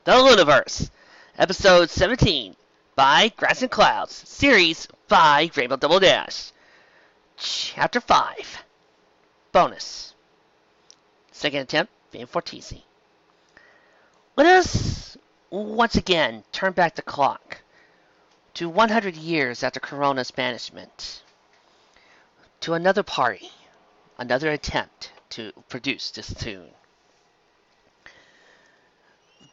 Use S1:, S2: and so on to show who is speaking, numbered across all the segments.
S1: The Lunaverse, Episode 17, by Grass and Clouds, Series by Rainbow Double Dash, Chapter 5, Bonus. Second attempt, being Fortisi. Let us once again turn back the clock to 100 years after Corona's banishment, to another party, another attempt to produce this tune.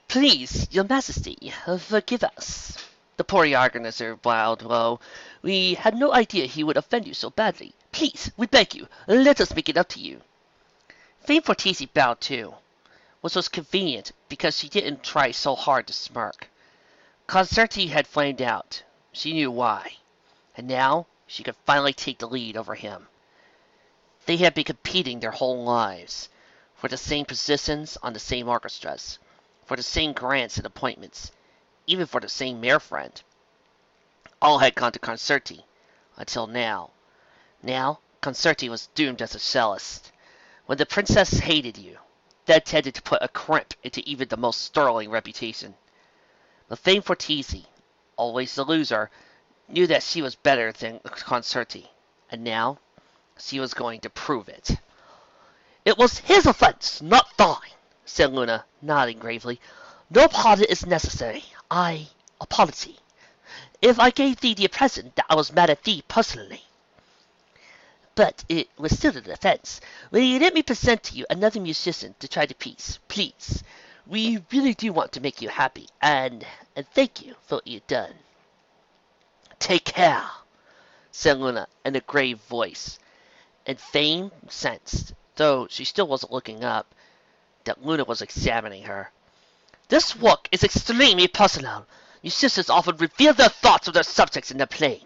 S1: Please, your majesty, forgive us. The poor organizer bowed low. We had no idea he would offend you so badly. Please, we beg you, let us make it up to you. Fame Fortisi bowed too, which was convenient because she didn't try so hard to smirk. Concerti had flamed out. She knew why. And now she could finally take the lead over him. They had been competing their whole lives for the same positions on the same orchestras, for the same grants and appointments, even for the same mayor friend. All had gone to Concerti, until now. Now, Concerti was doomed as a cellist. When the princess hated you, that tended to put a crimp into even the most sterling reputation. But Fame Fortisi, always the loser, knew that she was better than Concerti, and now she was going to prove it. It was his offense, not thine, said Luna, nodding gravely. No apology is necessary. Apology. If I gave thee the impression that I was mad at thee personally. But it was still an offense. Will you let me present to you another musician to try the piece, please? We really do want to make you happy, and thank you for what you've done. Take care, said Luna in a grave voice, and Fame sensed, though she still wasn't looking up, that Luna was examining her. This work is extremely personal. Musicians often reveal their thoughts of their subjects in their playing.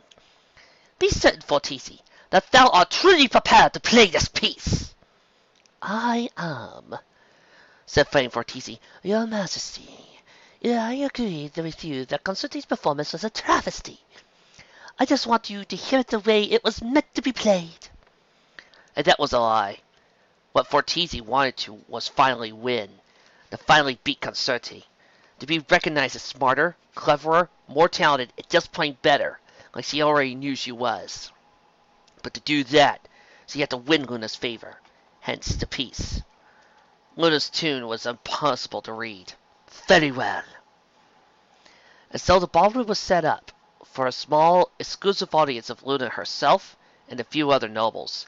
S1: Be certain, Fortisi, that thou art truly prepared to play this piece. I am, said Fame Fortisi. Your Majesty, I agree with you that Concerti's performance was a travesty. I just want you to hear it the way it was meant to be played. And that was a lie. What Fortisi wanted to was finally win, to finally beat Concerti, to be recognized as smarter, cleverer, more talented, and just plain better, like she already knew she was. But to do that, she had to win Luna's favor, hence the piece. Luna's tune was impossible to read. Very well. And so the ballroom was set up for a small, exclusive audience of Luna herself and a few other nobles.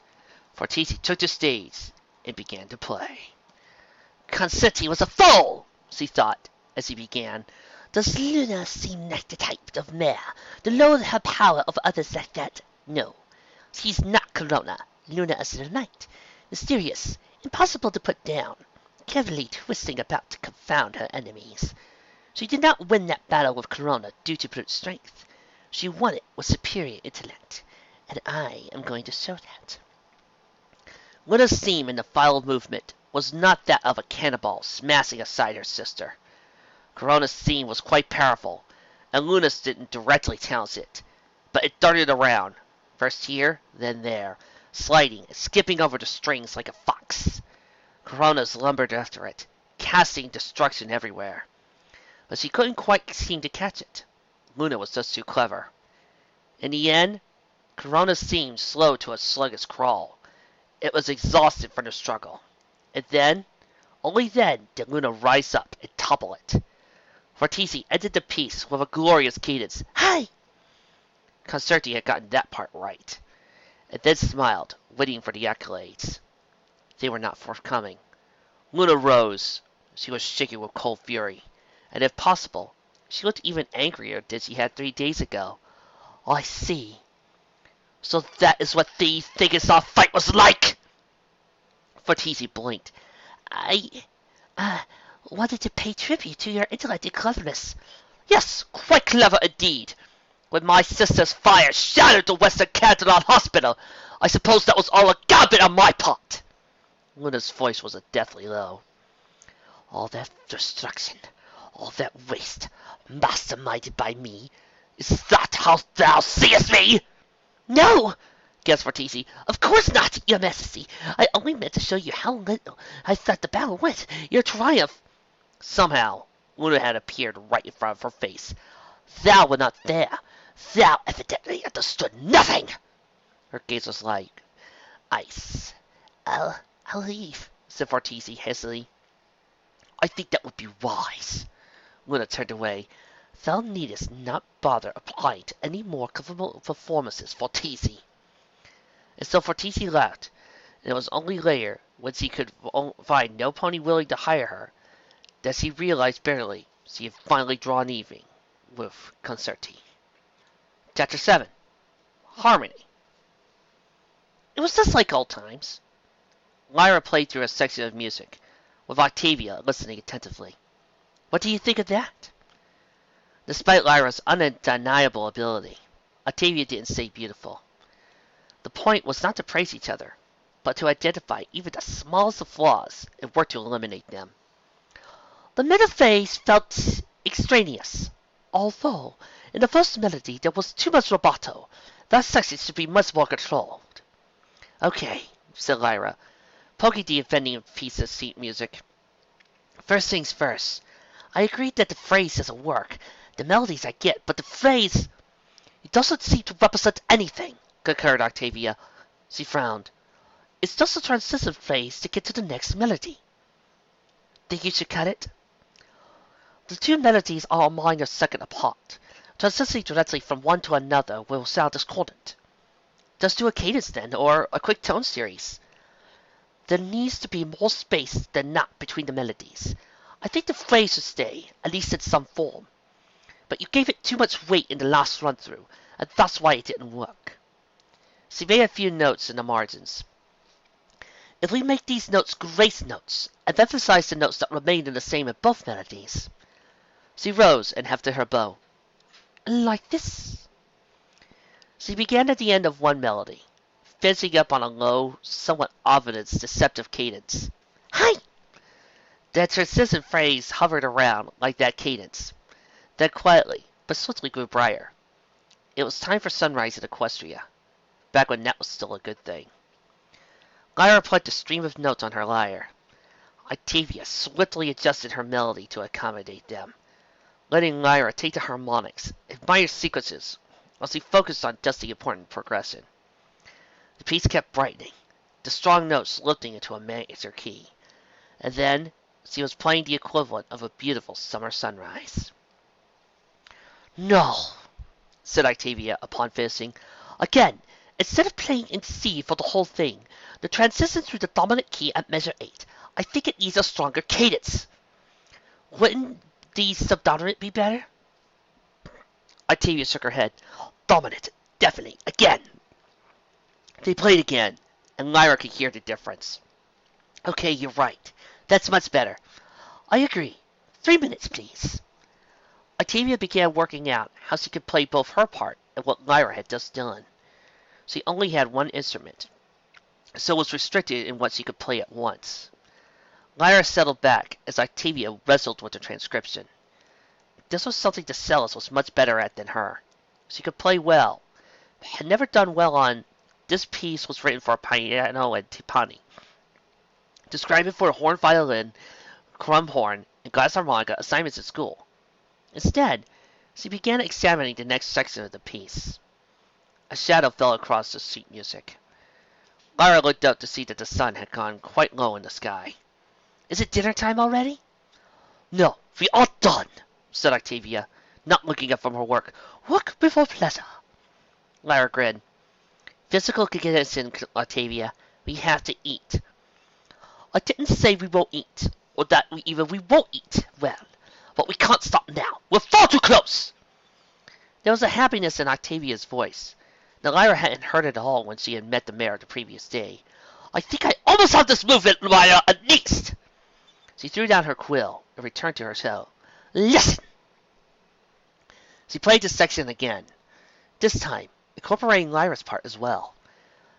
S1: Fortisi took the stage and began to play. Concerti was a fool, she thought, as he began. Does Luna seem like the type of mare to loathe her power of others like that? No, she's not Corona. Luna is a knight, mysterious, impossible to put down, cleverly twisting about to confound her enemies. She did not win that battle with Corona due to brute strength. She won it with superior intellect, and I am going to show that. Luna's theme in the final movement was not that of a cannonball smashing aside her sister. Corona's theme was quite powerful, and Luna's didn't directly challenge it, but it darted around, first here, then there, sliding and skipping over the strings like a fox. Corona's lumbered after it, casting destruction everywhere. But she couldn't quite seem to catch it. Luna was just too clever. In the end, Corona's theme slowed to a sluggish crawl. It was exhausted from the struggle. And then, only then, did Luna rise up and topple it. Fortisi ended the piece with a glorious cadence. Hi! Concerti had gotten that part right, and then smiled, waiting for the accolades. They were not forthcoming. Luna rose. She was shaking with cold fury, and if possible, she looked even angrier than she had 3 days ago. I see. So that is what thee thinkest our fight was like? Fortisi blinked. I wanted to pay tribute to your intellect and cleverness. Yes, quite clever indeed. When my sister's fire shattered the Western Canton Hospital, I suppose that was all a gambit on my part. Luna's voice was a deathly low. All that destruction, all that waste, masterminded by me, is that how thou seest me? No, gasped Fortisi. Of course not, your Majesty. I only meant to show you how little I thought the battle went. Your triumph. Somehow, Luna had appeared right in front of her face. Thou were not there. Thou evidently understood nothing. Her gaze was like ice. I'll leave, said Fortisi hastily. I think that would be wise. Luna turned away. Thou needest not bother applying to any more comfortable performances, Fortisi. And so Fortisi left, and it was only later, when she could find no pony willing to hire her, that she realized bitterly she had finally drawn even with Concerti. Chapter 7. Harmony. It was just like old times. Lyra played through a section of music, with Octavia listening attentively. What do you think of that? Despite Lyra's undeniable ability, Octavia didn't say beautiful. The point was not to praise each other, but to identify even the smallest of flaws and work to eliminate them. The middle phase felt extraneous, although in the first melody there was too much rubato. That section should be much more controlled. Okay, said Lyra, poking the offending piece of sheet music. First things first. I agree that the phrase doesn't work. The melodies I get, but the phrase... It doesn't seem to represent anything, concurred Octavia. She frowned. It's just a transition phrase to get to the next melody. Think you should cut it? The two melodies are a minor second apart. Transitioning directly from one to another will sound discordant. Just do a cadence then, or a quick tone series. There needs to be more space than not between the melodies. I think the phrase should stay, at least in some form. But you gave it too much weight in the last run-through, and that's why it didn't work. She made a few notes in the margins. If we make these notes grace notes, and emphasize the notes that remain in the same in both melodies. She rose and hefted her bow. Like this. She began at the end of one melody, finishing up on a low, somewhat ominous, deceptive cadence. Hi! That transition phrase hovered around like that cadence. Then quietly, but swiftly grew brighter. It was time for sunrise at Equestria, back when that was still a good thing. Lyra played a stream of notes on her lyre. Octavia swiftly adjusted her melody to accommodate them, letting Lyra take the harmonics and minor sequences while she focused on just the important progression. The piece kept brightening, the strong notes lifting into a major key, and then she was playing the equivalent of a beautiful summer sunrise. No, said Octavia upon finishing. Again, instead of playing in C for the whole thing, the transition through the dominant key at measure 8, I think it needs a stronger cadence. Wouldn't the subdominant be better? Octavia shook her head. Dominant, definitely, again. They played again, and Lyra could hear the difference. Okay, you're right. That's much better. I agree. 3 minutes, please. Octavia began working out how she could play both her part and what Lyra had just done. She only had one instrument, so was restricted in what she could play at once. Lyra settled back as Octavia wrestled with the transcription. This was something Celis was much better at than her. She could play well, but had never done well on this piece was written for piano and timpani. Described it for horn violin, crumb horn, and glass harmonica assignments at school. Instead, she began examining the next section of the piece. A shadow fell across the sheet music. Lyra looked up to see that the sun had gone quite low in the sky. Is it dinner time already? No, we are done, said Octavia, not looking up from her work. Work before pleasure. Lyra grinned. Physical condition, Octavia. We have to eat. I didn't say we won't eat, or that we won't eat. Well, but we can't stop now. We're far too close. There was a happiness in Octavia's voice. Now Lyra hadn't heard it all when she had met the mayor the previous day. I think I almost have this movement, Lyra, at least. She threw down her quill and returned to her cell. Listen! She played this section again, this time incorporating Lyra's part as well.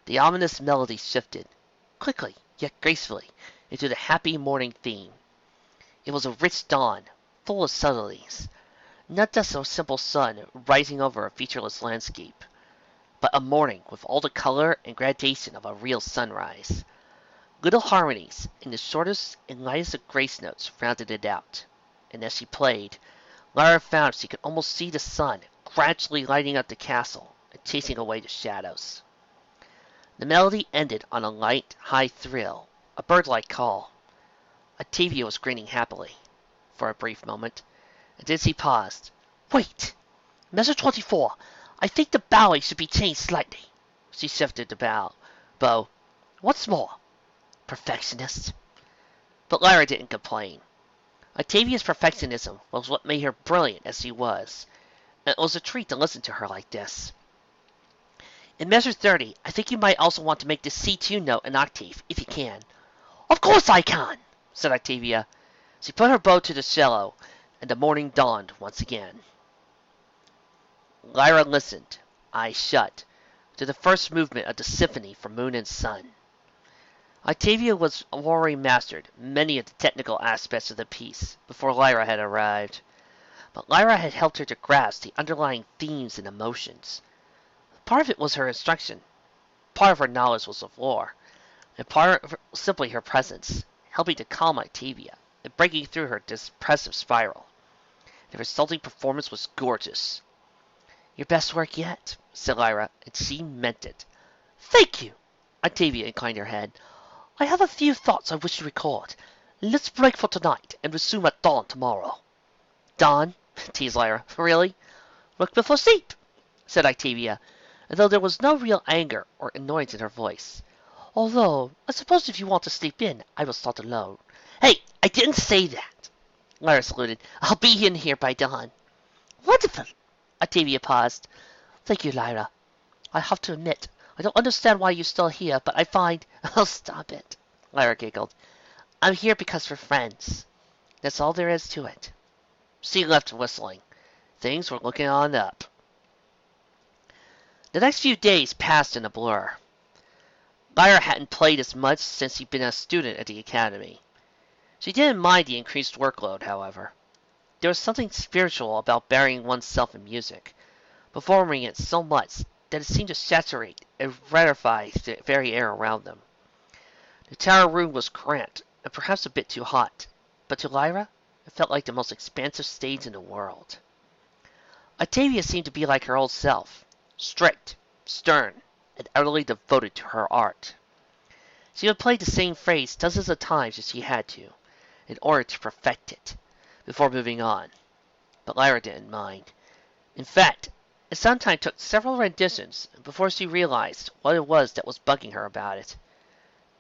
S1: The ominous melody shifted, quickly yet gracefully, into the happy morning theme. It was a rich dawn, full of subtleties, not just a simple sun rising over a featureless landscape, but a morning with all the color and gradation of a real sunrise. Little harmonies in the shortest and lightest of grace notes rounded it out, and as she played, Lyra found she could almost see the sun gradually lighting up the castle and chasing away the shadows. The melody ended on a light, high thrill, a bird-like call. Octavia was grinning happily for a brief moment, and then she paused. "Wait! Measure 24. I think the bowing should be changed slightly." She shifted the bow. "Once more. Perfectionist." But Lyra didn't complain. Octavia's perfectionism was what made her brilliant as she was, and it was a treat to listen to her like this. "In measure 30, I think you might also want to make the C2 note an octave, if you can." "Of course I can," said Octavia. She put her bow to the cello, and the morning dawned once again. Lyra listened, eyes shut, to the first movement of the Symphony for Moon and Sun. Octavia was already mastered many of the technical aspects of the piece before Lyra had arrived, but Lyra had helped her to grasp the underlying themes and emotions. Part of it was her instruction, part of her knowledge was of lore, and part of simply her presence, helping to calm Octavia and breaking through her depressive spiral. The resulting performance was gorgeous. "Your best work yet," said Lyra, and she meant it. "Thank you." Octavia inclined her head. "I have a few thoughts I wish to record. Let's break for tonight and resume at dawn tomorrow." "Dawn?" teased Lyra. "Really?" "Work before sleep," said Octavia, and though there was no real anger or annoyance in her voice. "Although, I suppose if you want to sleep in, I will start alone." "Hey, I didn't say that," Lyra saluted. "I'll be in here by dawn." "Wonderful." Octavia paused. "Thank you, Lyra. I have to admit, I don't understand why you're still here, but I find—" "Oh, stop it," Lyra giggled. "I'm here because we're friends. That's all there is to it." She left whistling. Things were looking on up. The next few days passed in a blur. Lyra hadn't played as much since she'd been a student at the academy. She didn't mind the increased workload, however. There was something spiritual about burying oneself in music, performing it so much that it seemed to saturate and rarefy the very air around them. The tower room was cramped and perhaps a bit too hot, but to Lyra it felt like the most expansive stage in the world. Octavia seemed to be like her old self, strict, stern, and utterly devoted to her art. She would play the same phrase dozens of times if she had to, in order to perfect it, before moving on. But Lyra didn't mind. In fact, it sometimes took several renditions before she realized what it was that was bugging her about it.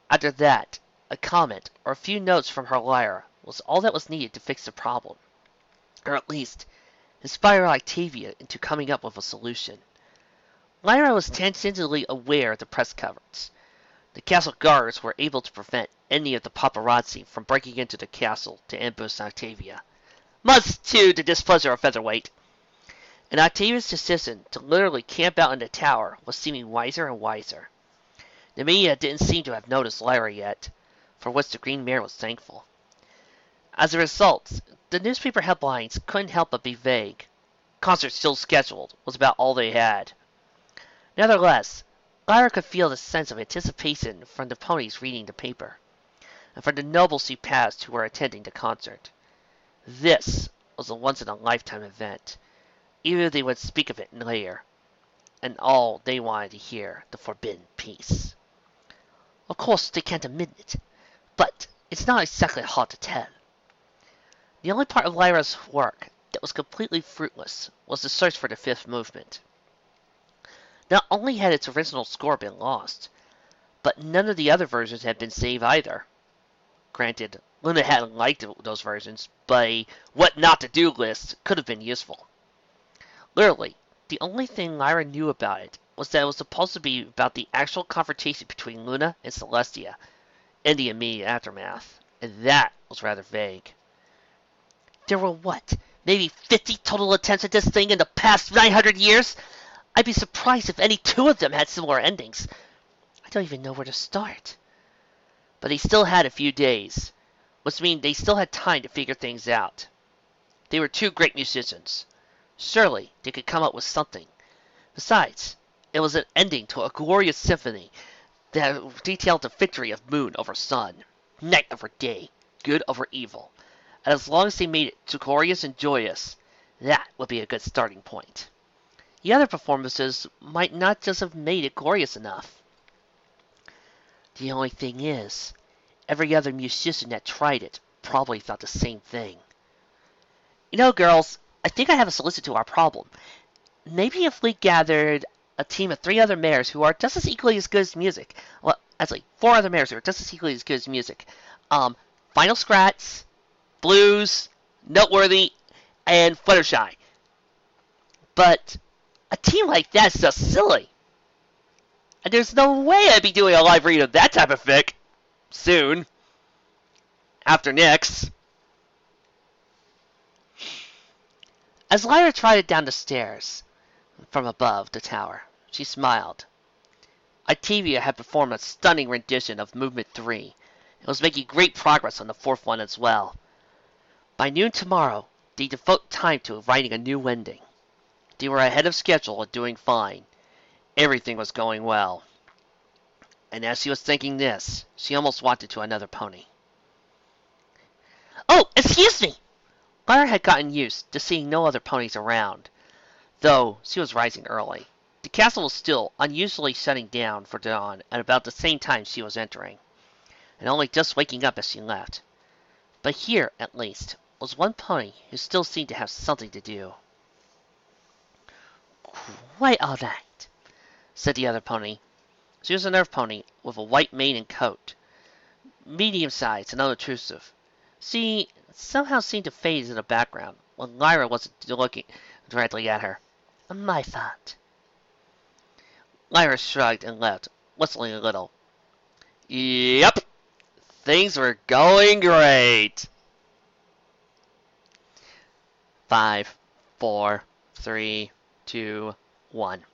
S1: After that, a comment or a few notes from her lyre was all that was needed to fix the problem, or at least inspire Octavia into coming up with a solution. Lyra was tangentially aware of the press coverage. The castle guards were able to prevent any of the paparazzi from breaking into the castle to ambush Octavia, much to the displeasure of Featherweight. And Octavia's decision to literally camp out in the tower was seeming wiser and wiser. The media didn't seem to have noticed Lyra yet, for which the Green Mare was thankful. As a result, the newspaper headlines couldn't help but be vague. "Concert still scheduled" was about all they had. Nevertheless, Lyra could feel the sense of anticipation from the ponies reading the paper, and from the nobles she passed who were attending the concert. This was a once-in-a-lifetime event, even if they would speak of it later, and all they wanted to hear the forbidden piece. Of course, they can't admit it, but it's not exactly hard to tell. The only part of Lyra's work that was completely fruitless was the search for the fifth movement. Not only had its original score been lost, but none of the other versions had been saved either. Granted, Luna hadn't liked those versions, but a what not to do list could have been useful. Literally, the only thing Lyra knew about it was that it was supposed to be about the actual confrontation between Luna and Celestia in the immediate aftermath, and that was rather vague. There were what, maybe 50 total attempts at this thing in the past 900 years? I'd be surprised if any 2 of them had similar endings. I don't even know where to start. But they still had a few days, which means they still had time to figure things out. They were 2 great musicians. Surely they could come up with something. Besides, it was an ending to a glorious symphony that detailed the victory of moon over sun, night over day, good over evil, and as long as they made it to glorious and joyous, that would be a good starting point. The other performances might not just have made it glorious enough. The only thing is, every other musician that tried it probably thought the same thing. You know, girls, I think I have a solution to our problem. Maybe if we gathered a team of 3 other mayors who are just as equally as good as music. Well, actually, 4 other mayors who are just as equally as good as music. Final Scrats, Blues, Noteworthy, and Fluttershy. But a team like that's just silly. And there's no way I'd be doing a live read of that type of fic soon. After Nyx. As Lyra trotted down the stairs from above the tower, she smiled. Octavia had performed a stunning rendition of Movement 3 and was making great progress on the 4th one as well. By noon tomorrow, they devote time to writing a new ending. They were ahead of schedule and doing fine. Everything was going well. And as she was thinking this, she almost wanted to another pony. Oh, excuse me! Lyra had gotten used to seeing no other ponies around, though she was rising early. The castle was still unusually shutting down for dawn at about the same time she was entering, and only just waking up as she left. But here, at least, was one pony who still seemed to have something to do. "Quite all right," said the other pony. She was an earth pony with a white mane and coat, medium-sized and unobtrusive. She somehow seemed to fade into the background when Lyra wasn't looking directly at her. "My fault." Lyra shrugged and left, whistling a little. Yep, things were going great. 5, 4, 3, 2, 1.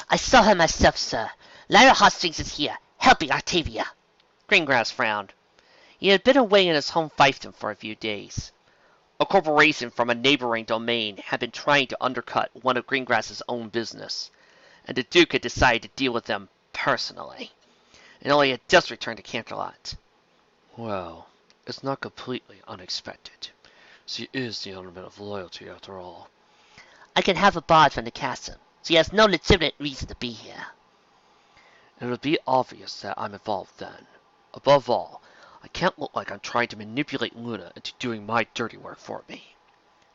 S1: "I saw her myself, sir. Lyra Heartstrings is here, helping Octavia." Greengrass frowned. He had been away in his home fiefdom for a few days. A corporation from a neighboring domain had been trying to undercut one of Greengrass's own business, and the Duke had decided to deal with them personally, and only had just returned to Canterlot.
S2: Well, it's not completely unexpected. She is the element of loyalty, after all.
S1: "I can have a barred from the castle. She has no legitimate reason to be here."
S2: It'll be obvious that I'm involved then. Above all, I can't look like I'm trying to manipulate Luna into doing my dirty work for me.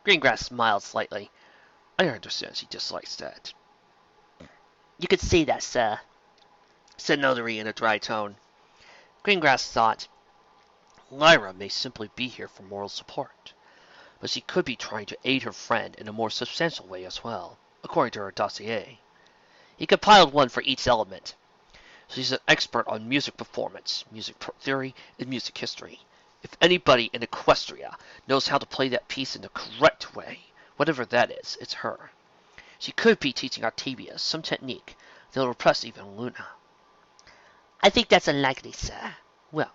S1: Greengrass smiled slightly.
S2: I understand she dislikes that.
S1: "You could see that, sir," said Notary in a dry tone. Greengrass thought,
S2: Lyra may simply be here for moral support, but she could be trying to aid her friend in a more substantial way as well, according to her dossier.
S1: He compiled one for each element.
S2: She's an expert on music performance, music theory, and music history. If anybody in Equestria knows how to play that piece in the correct way, whatever that is, it's her. She could be teaching Octavia some technique that'll impress even Luna.
S1: "I think that's unlikely, sir."
S2: Well,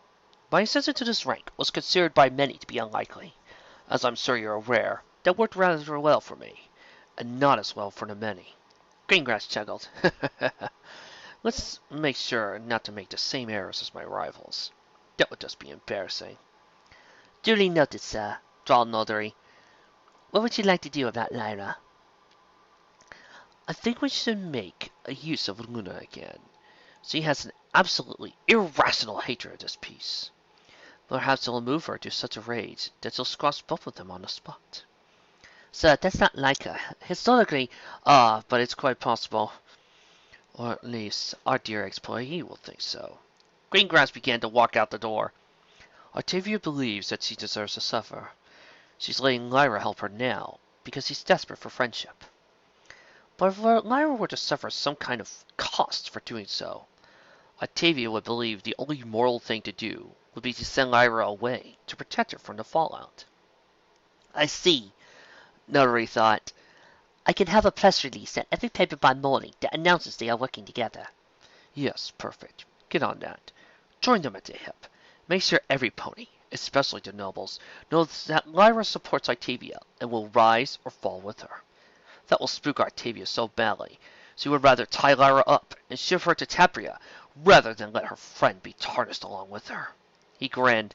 S2: my ascension to this rank was considered by many to be unlikely. As I'm sure you're aware, that worked rather well for me, and not as well for the many.
S1: Greengrass chuckled.
S2: Let's make sure not to make the same errors as my rivals. That would just be embarrassing.
S1: "Duly noted, sir," drawled Notary. "What would you like to do about Lyra?"
S2: I think we should make a use of Luna again. She has an absolutely irrational hatred of this piece. Perhaps it'll move her to such a rage that she'll squash both of them on the spot.
S1: "Sir, that's not like her. Historically,
S2: but it's quite possible. Or at least, our dear employee will think so."
S1: Greengrass began to walk out the door.
S2: Octavia believes that she deserves to suffer. She's letting Lyra help her now, because she's desperate for friendship. But if Lyra were to suffer some kind of cost for doing so, Octavia would believe the only moral thing to do would be to send Lyra away to protect her from the fallout.
S1: "I see," Notary thought. "I can have a press release at every paper by morning that announces they are working together."
S2: Yes, perfect. Get on that. Join them at the hip. Make sure every pony, especially the nobles, knows that Lyra supports Octavia and will rise or fall with her. That will spook Octavia so badly, she would rather tie Lyra up and ship her to Tapria rather than let her friend be tarnished along with her. He grinned.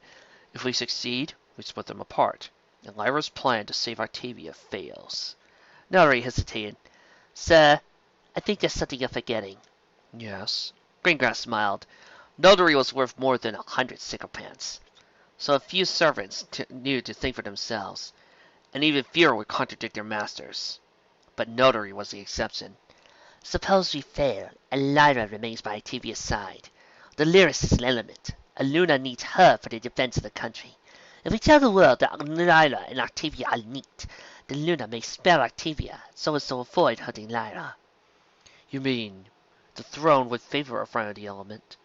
S2: If we succeed, We split them apart, and Lyra's plan to save Octavia fails.
S1: Notary hesitated. Sir, I think there's something you're forgetting.
S2: Yes?
S1: Greengrass smiled. Notary was worth more than 100 sycophants, so a few servants knew to think for themselves, and even fewer would contradict their masters. But Notary was the exception. Suppose we fail, and Lyra remains by Octavia's side. The Lyris is an element, and Luna needs her for the defense of the country. If we tell the world that Lyra and Octavia are linked, then Luna may spare Octavia so as to avoid hurting Lyra.
S2: You mean the throne would favor a friend of the element?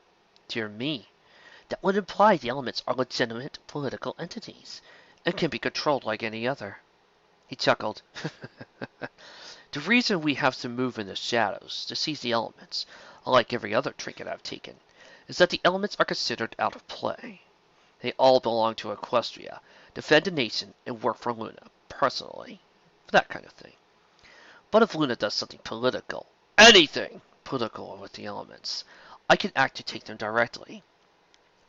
S1: Dear me, that would imply the elements are legitimate political entities,
S2: and can be controlled like any other.
S1: He chuckled.
S2: The reason we have to move in the shadows to seize the elements, unlike every other trinket I've taken, is that the elements are considered out of play. They all belong to Equestria, defend a nation, and work for Luna, personally. That kind of thing. But if Luna does something political, anything political with the elements, I can act to take them directly.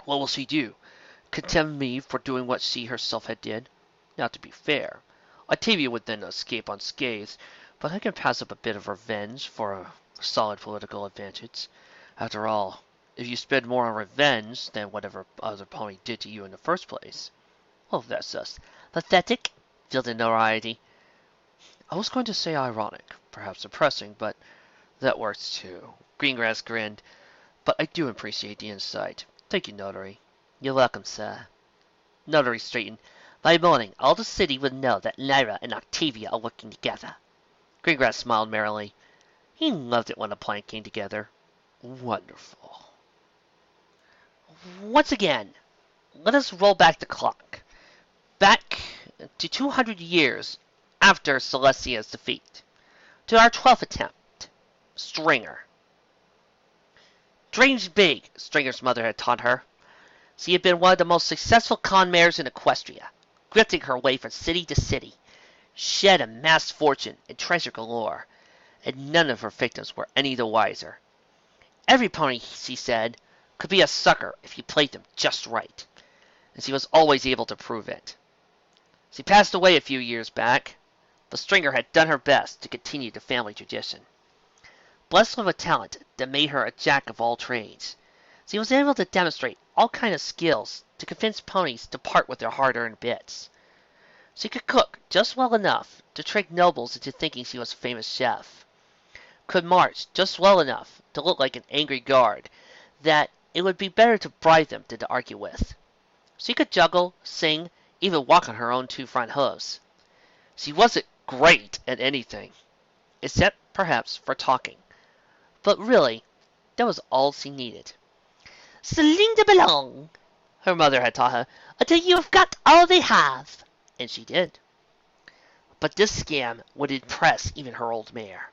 S2: What will she do? Condemn me for doing what she herself had did? Now, to be fair, Octavia would then escape unscathed, but I can pass up a bit of revenge for a solid political advantage. After all, if you spend more on revenge than whatever other pony did to you in the first place.
S1: Oh, that's just pathetic, fielded notoriety.
S2: I was going to say ironic, perhaps depressing, but that works too.
S1: Greengrass grinned.
S2: But I do appreciate the insight. Thank you, Notary.
S1: You're welcome, sir. Notary straightened. By morning, all the city would know that Lyra and Octavia are working together. Greengrass smiled merrily. He loved it when a plan came together.
S2: Wonderful.
S1: Once again, let us roll back the clock. Back to 200 years after Celestia's defeat. To our 12th attempt. Stringer. Dreams big, Stringer's mother had taught her. She had been one of the most successful con mayors in Equestria, grifting her way from city to city. She had amassed fortune and treasure galore, and none of her victims were any the wiser. Every pony, she said, could be a sucker if you played them just right, and she was always able to prove it. She passed away a few years back, but Stringer had done her best to continue the family tradition. Blessed with a talent that made her a jack of all trades, she was able to demonstrate all kinds of skills to convince ponies to part with their hard-earned bits. She could cook just well enough to trick nobles into thinking she was a famous chef, could march just well enough to look like an angry guard that it would be better to bribe them than to argue with. She could juggle, sing, even walk on her own two front hooves. She wasn't great at anything, except perhaps for talking. But really, that was all she needed. Sling de belong, her mother had taught her, until you have got all they have. And she did. But this scam would impress even her old mare.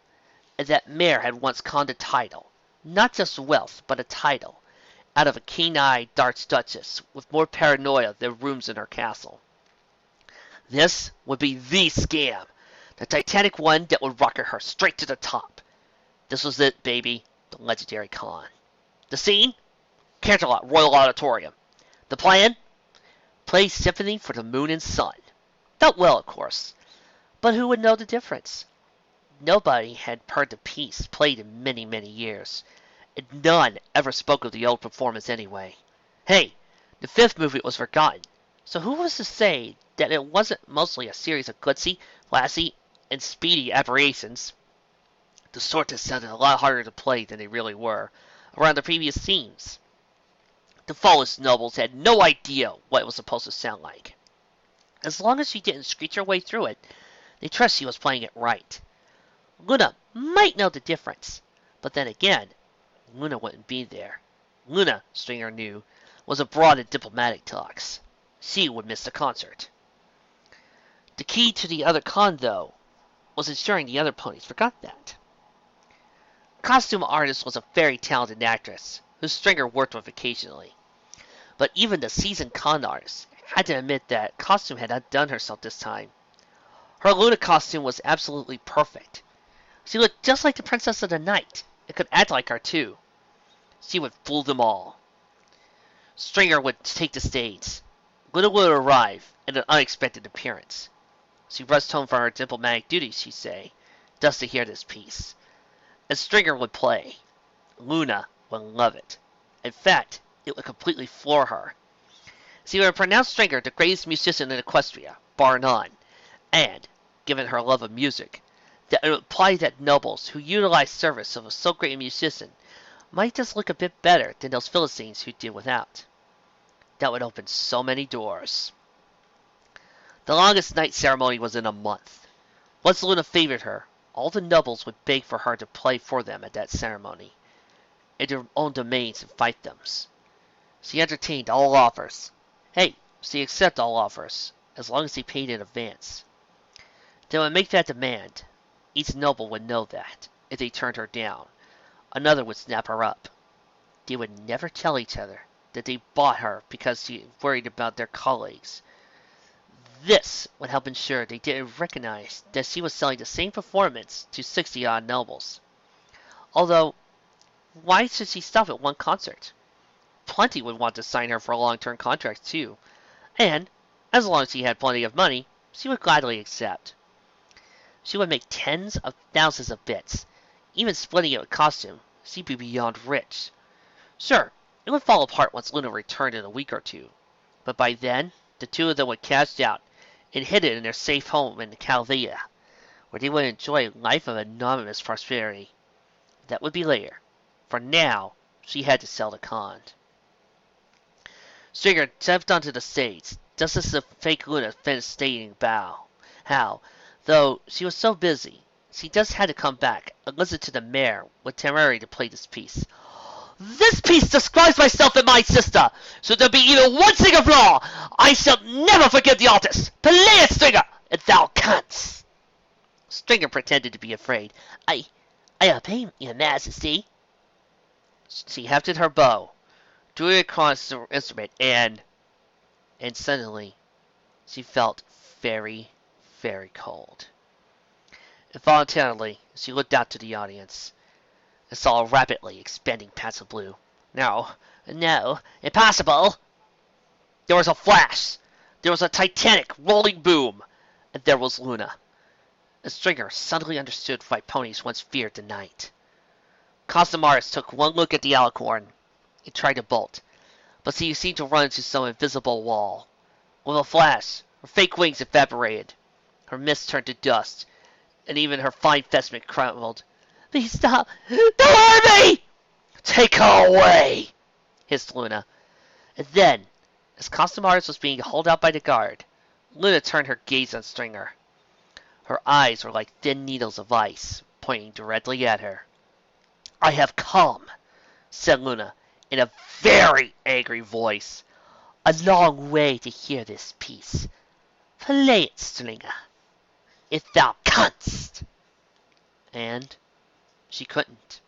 S1: And that mare had once conned a title, not just wealth, but a title, out of a keen-eyed Darts Duchess with more paranoia than rooms in her castle. This would be the scam, the titanic one that would rocket her straight to the top. This was it, baby, the legendary con. The scene? Canterlot Royal Auditorium. The plan? Play Symphony for the moon and sun. Felt well, of course, but who would know the difference? Nobody had heard the piece played in many, many years, and none ever spoke of the old performance anyway. Hey, the fifth movement was forgotten, so who was to say that it wasn't mostly a series of glitzy, flashy, and speedy aberrations, the sort that sounded a lot harder to play than they really were, around the previous themes? The fallen nobles had no idea what it was supposed to sound like. As long as she didn't screech her way through it, they trusted she was playing it right. Luna might know the difference, but then again, Luna wouldn't be there. Luna, Stringer knew, was abroad in diplomatic talks. She would miss the concert. The key to the other con, though, was ensuring the other ponies forgot that. Costume artist was a very talented actress, who Stringer worked with occasionally. But even the seasoned con artist had to admit that costume had outdone herself this time. Her Luna costume was absolutely perfect. She looked just like the Princess of the Night, and could act like her too. She would fool them all. Stringer would take the stage. Luna would arrive,
S2: and an unexpected appearance. She rushed home from her diplomatic duties, she'd say, just to hear this piece. And Stringer would play. Luna would love it. In fact, it would completely floor her. She would pronounce Stringer the greatest musician in Equestria, bar none, and, given her love of music, that it would imply that nobles who utilized service of so great a musician might just look a bit better than those Philistines who did without. That would open so many doors. The longest night ceremony was in a month. Once Luna favored her, all the nobles would beg for her to play for them at that ceremony, in their own domains and fiefdoms. She entertained all offers. Hey, she accepted all offers, as long as they paid in advance. They would make that demand. Each noble would know that, if they turned her down, another would snap her up. They would never tell each other that they bought her because she worried about their colleagues. This would help ensure they didn't recognize that she was selling the same performance to 60-odd nobles. Although, why should she stop at one concert? Plenty would want to sign her for a long-term contract too, and, as long as she had plenty of money, she would gladly accept. She would make tens of thousands of bits. Even splitting it with costume, she'd be beyond rich. Sure, it would fall apart once Luna returned in a week or two, but by then, the two of them would cash out and hid it in their safe home in Chaldea, where they would enjoy a life of anonymous prosperity. That would be later. For now, she had to sell the con. Stringer jumped onto the stage, just as the fake Luna finished stating how, though she was so busy, she just had to come back and listen to the mayor with temerity to play this piece. This piece describes myself and my sister, so there be even one thing of law. I shall never forgive the artist. Play it, Stringer, if thou canst. Stringer pretended to be afraid. I obey, your majesty. She hefted her bow, drew it across the instrument, and suddenly she felt very, very cold. Involuntarily, she looked out to the audience and saw a rapidly expanding patch of blue. No, impossible! There was a flash, there was a titanic rolling boom, and there was Luna. And Stringer suddenly understood why ponies once feared the night. Costumaris took one look at the alicorn and tried to bolt, but she seemed to run into some invisible wall. With a flash, her fake wings evaporated, her mist turned to dust, and even her fine vestment crumbled. Please stop! Don't hurt me! Take her away! Hissed Luna. And then, as Costumaris was being hauled out by the guard, Luna turned her gaze on Stringer. Her eyes were like thin needles of ice, pointing directly at her. I have come, said Luna, in a very angry voice, a long way to hear this piece. Play it, Stringer, if thou canst. And she couldn't.